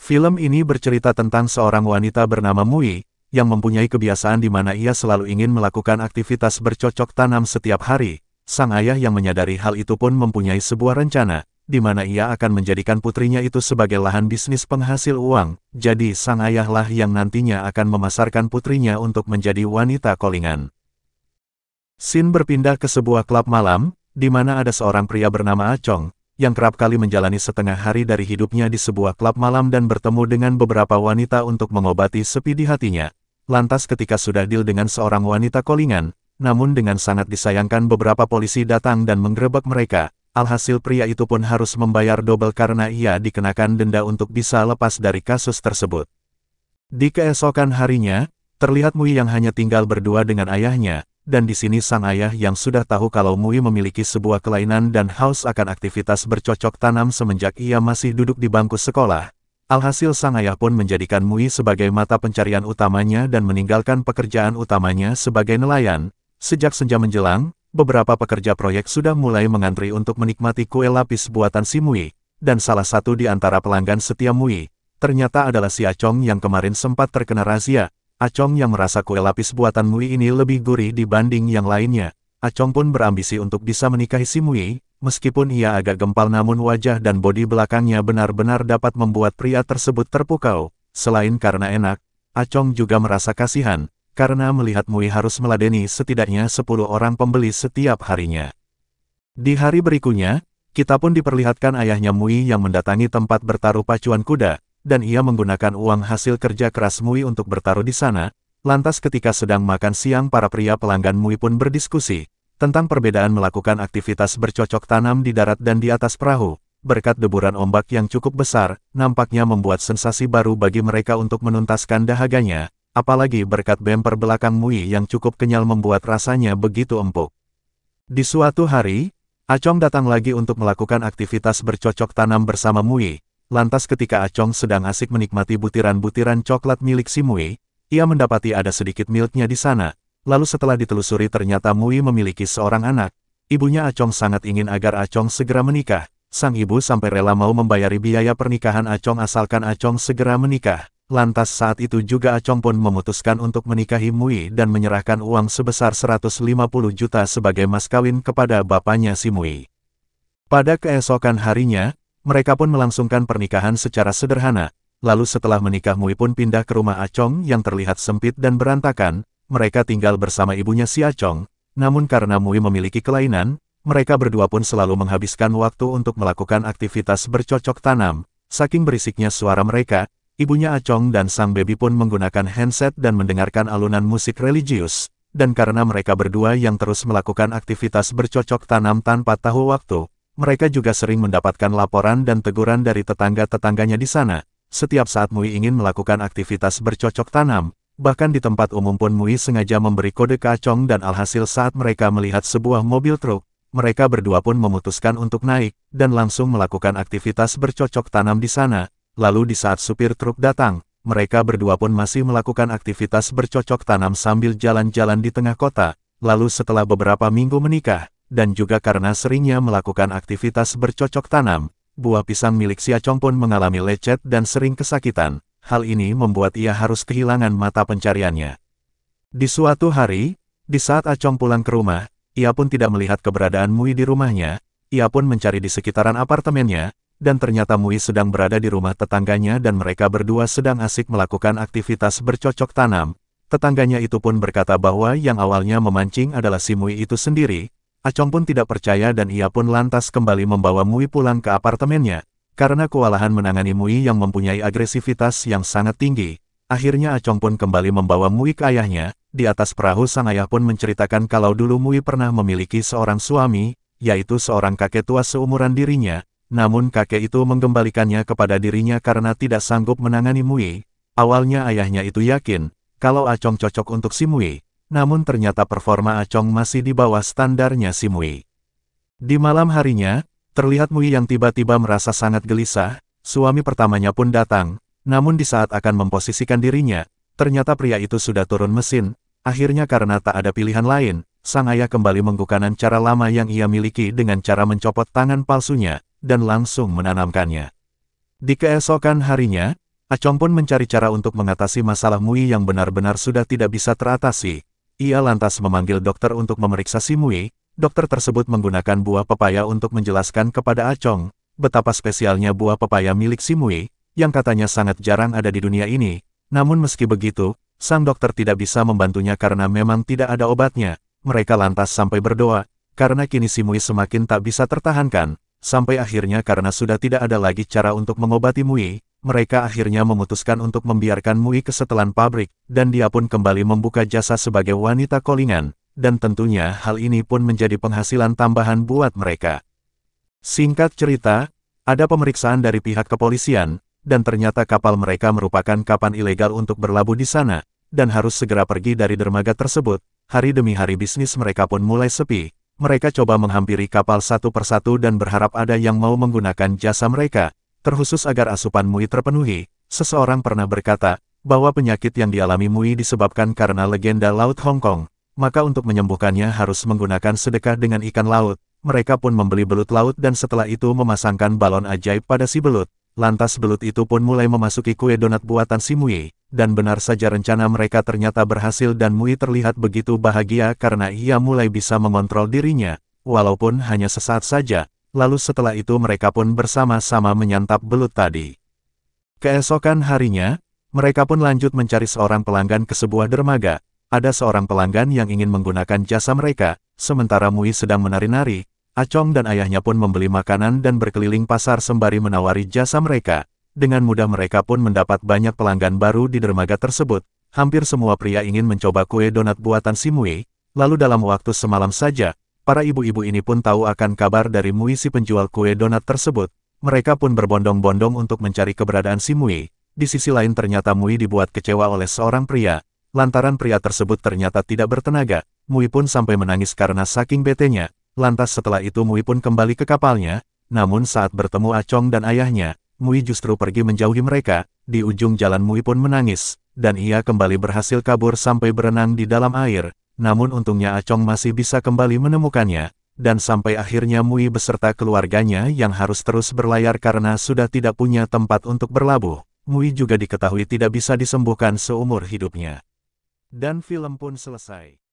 Film ini bercerita tentang seorang wanita bernama Mui, yang mempunyai kebiasaan di mana ia selalu ingin melakukan aktivitas bercocok tanam setiap hari. Sang ayah yang menyadari hal itu pun mempunyai sebuah rencana, di mana ia akan menjadikan putrinya itu sebagai lahan bisnis penghasil uang. Jadi sang ayahlah yang nantinya akan memasarkan putrinya untuk menjadi wanita calling-an. Scene berpindah ke sebuah klub malam, di mana ada seorang pria bernama Acong, yang kerap kali menjalani setengah hari dari hidupnya di sebuah klub malam dan bertemu dengan beberapa wanita untuk mengobati sepi di hatinya. Lantas ketika sudah deal dengan seorang wanita calling-an, namun dengan sangat disayangkan beberapa polisi datang dan menggerebek mereka. Alhasil pria itu pun harus membayar double karena ia dikenakan denda untuk bisa lepas dari kasus tersebut. Di keesokan harinya, terlihat Mui yang hanya tinggal berdua dengan ayahnya, dan di sini sang ayah yang sudah tahu kalau Mui memiliki sebuah kelainan dan haus akan aktivitas bercocok tanam semenjak ia masih duduk di bangku sekolah. Alhasil sang ayah pun menjadikan Mui sebagai mata pencarian utamanya dan meninggalkan pekerjaan utamanya sebagai nelayan. Sejak senja menjelang, beberapa pekerja proyek sudah mulai mengantri untuk menikmati kue lapis buatan si Mui, dan salah satu di antara pelanggan setia Mui, ternyata adalah si Acong yang kemarin sempat terkena razia. Acong yang merasa kue lapis buatan Mui ini lebih gurih dibanding yang lainnya. Acong pun berambisi untuk bisa menikahi si Mui, meskipun ia agak gempal namun wajah dan bodi belakangnya benar-benar dapat membuat pria tersebut terpukau. Selain karena enak, Acong juga merasa kasihan, karena melihat Mui harus meladeni setidaknya 10 orang pembeli setiap harinya. Di hari berikutnya, kita pun diperlihatkan ayahnya Mui yang mendatangi tempat bertaruh pacuan kuda, dan ia menggunakan uang hasil kerja keras Mui untuk bertaruh di sana. Lantas ketika sedang makan siang para pria pelanggan Mui pun berdiskusi tentang perbedaan melakukan aktivitas bercocok tanam di darat dan di atas perahu. Berkat deburan ombak yang cukup besar, nampaknya membuat sensasi baru bagi mereka untuk menuntaskan dahaganya. Apalagi berkat bemper belakang Mui yang cukup kenyal membuat rasanya begitu empuk. Di suatu hari, Acong datang lagi untuk melakukan aktivitas bercocok tanam bersama Mui. Lantas ketika Acong sedang asik menikmati butiran-butiran coklat milik si Mui, ia mendapati ada sedikit milknya di sana. Lalu setelah ditelusuri ternyata Mui memiliki seorang anak. Ibunya Acong sangat ingin agar Acong segera menikah. Sang ibu sampai rela mau membayari biaya pernikahan Acong asalkan Acong segera menikah. Lantas saat itu juga Acong pun memutuskan untuk menikahi Mui dan menyerahkan uang sebesar 150 juta sebagai mas kawin kepada bapaknya si Mui. Pada keesokan harinya, mereka pun melangsungkan pernikahan secara sederhana. Lalu setelah menikah Mui pun pindah ke rumah Acong yang terlihat sempit dan berantakan. Mereka tinggal bersama ibunya si Acong. Namun karena Mui memiliki kelainan, mereka berdua pun selalu menghabiskan waktu untuk melakukan aktivitas bercocok tanam. Saking berisiknya suara mereka, ibunya Acong dan sang baby pun menggunakan handset dan mendengarkan alunan musik religius. Dan karena mereka berdua yang terus melakukan aktivitas bercocok tanam tanpa tahu waktu, mereka juga sering mendapatkan laporan dan teguran dari tetangga-tetangganya di sana. Setiap saat Mui ingin melakukan aktivitas bercocok tanam, bahkan di tempat umum pun Mui sengaja memberi kode ke Acong dan alhasil saat mereka melihat sebuah mobil truk, mereka berdua pun memutuskan untuk naik, dan langsung melakukan aktivitas bercocok tanam di sana. Lalu di saat supir truk datang, mereka berdua pun masih melakukan aktivitas bercocok tanam sambil jalan-jalan di tengah kota. Lalu setelah beberapa minggu menikah, dan juga karena seringnya melakukan aktivitas bercocok tanam, buah pisang milik si Acong pun mengalami lecet dan sering kesakitan. Hal ini membuat ia harus kehilangan mata pencariannya. Di suatu hari, di saat Acong pulang ke rumah, ia pun tidak melihat keberadaan Mui di rumahnya. Ia pun mencari di sekitaran apartemennya, dan ternyata Mui sedang berada di rumah tetangganya dan mereka berdua sedang asik melakukan aktivitas bercocok tanam. Tetangganya itu pun berkata bahwa yang awalnya memancing adalah si Mui itu sendiri. Acong pun tidak percaya dan ia pun lantas kembali membawa Mui pulang ke apartemennya. Karena kewalahan menangani Mui yang mempunyai agresivitas yang sangat tinggi, akhirnya Acong pun kembali membawa Mui ke ayahnya. Di atas perahu sang ayah pun menceritakan kalau dulu Mui pernah memiliki seorang suami, yaitu seorang kakek tua seumuran dirinya. Namun kakek itu mengembalikannya kepada dirinya karena tidak sanggup menangani Mui. Awalnya ayahnya itu yakin kalau Acong cocok untuk si Mui, namun ternyata performa Acong masih di bawah standarnya si Mui. Di malam harinya, terlihat Mui yang tiba-tiba merasa sangat gelisah. Suami pertamanya pun datang, namun di saat akan memposisikan dirinya, ternyata pria itu sudah turun mesin. Akhirnya karena tak ada pilihan lain, sang ayah kembali menggunakan cara lama yang ia miliki dengan cara mencopot tangan palsunya, dan langsung menanamkannya. Di keesokan harinya, Acong pun mencari cara untuk mengatasi masalah Mui yang benar-benar sudah tidak bisa teratasi. Ia lantas memanggil dokter untuk memeriksa si Mui. Dokter tersebut menggunakan buah pepaya untuk menjelaskan kepada Acong betapa spesialnya buah pepaya milik si Mui, yang katanya sangat jarang ada di dunia ini. Namun meski begitu, sang dokter tidak bisa membantunya karena memang tidak ada obatnya. Mereka lantas sampai berdoa, karena kini si Mui semakin tak bisa tertahankan. Sampai akhirnya karena sudah tidak ada lagi cara untuk mengobati Mui, mereka akhirnya memutuskan untuk membiarkan Mui ke setelan pabrik, dan dia pun kembali membuka jasa sebagai wanita calling-an, dan tentunya hal ini pun menjadi penghasilan tambahan buat mereka. Singkat cerita, ada pemeriksaan dari pihak kepolisian, dan ternyata kapal mereka merupakan kapal ilegal untuk berlabuh di sana, dan harus segera pergi dari dermaga tersebut. Hari demi hari bisnis mereka pun mulai sepi. Mereka coba menghampiri kapal satu persatu dan berharap ada yang mau menggunakan jasa mereka, terkhusus agar asupan Mui terpenuhi. Seseorang pernah berkata, bahwa penyakit yang dialami Mui disebabkan karena legenda Laut Hong Kong, maka untuk menyembuhkannya harus menggunakan sedekah dengan ikan laut. Mereka pun membeli belut laut dan setelah itu memasangkan balon ajaib pada si belut. Lantas belut itu pun mulai memasuki kue donat buatan si Mui, dan benar saja rencana mereka ternyata berhasil dan Mui terlihat begitu bahagia karena ia mulai bisa mengontrol dirinya, walaupun hanya sesaat saja. Lalu setelah itu mereka pun bersama-sama menyantap belut tadi. Keesokan harinya, mereka pun lanjut mencari seorang pelanggan ke sebuah dermaga. Ada seorang pelanggan yang ingin menggunakan jasa mereka, sementara Mui sedang menari-nari. Acong dan ayahnya pun membeli makanan dan berkeliling pasar sembari menawari jasa mereka. Dengan mudah mereka pun mendapat banyak pelanggan baru di dermaga tersebut. Hampir semua pria ingin mencoba kue donat buatan si Mui. Lalu dalam waktu semalam saja, para ibu-ibu ini pun tahu akan kabar dari Mui si penjual kue donat tersebut. Mereka pun berbondong-bondong untuk mencari keberadaan si Mui. Di sisi lain ternyata Mui dibuat kecewa oleh seorang pria. Lantaran pria tersebut ternyata tidak bertenaga, Mui pun sampai menangis karena saking betenya. Lantas setelah itu Mui pun kembali ke kapalnya, namun saat bertemu Acong dan ayahnya, Mui justru pergi menjauhi mereka. Di ujung jalan Mui pun menangis, dan ia kembali berhasil kabur sampai berenang di dalam air. Namun untungnya Acong masih bisa kembali menemukannya, dan sampai akhirnya Mui beserta keluarganya yang harus terus berlayar karena sudah tidak punya tempat untuk berlabuh. Mui juga diketahui tidak bisa disembuhkan seumur hidupnya. Dan film pun selesai.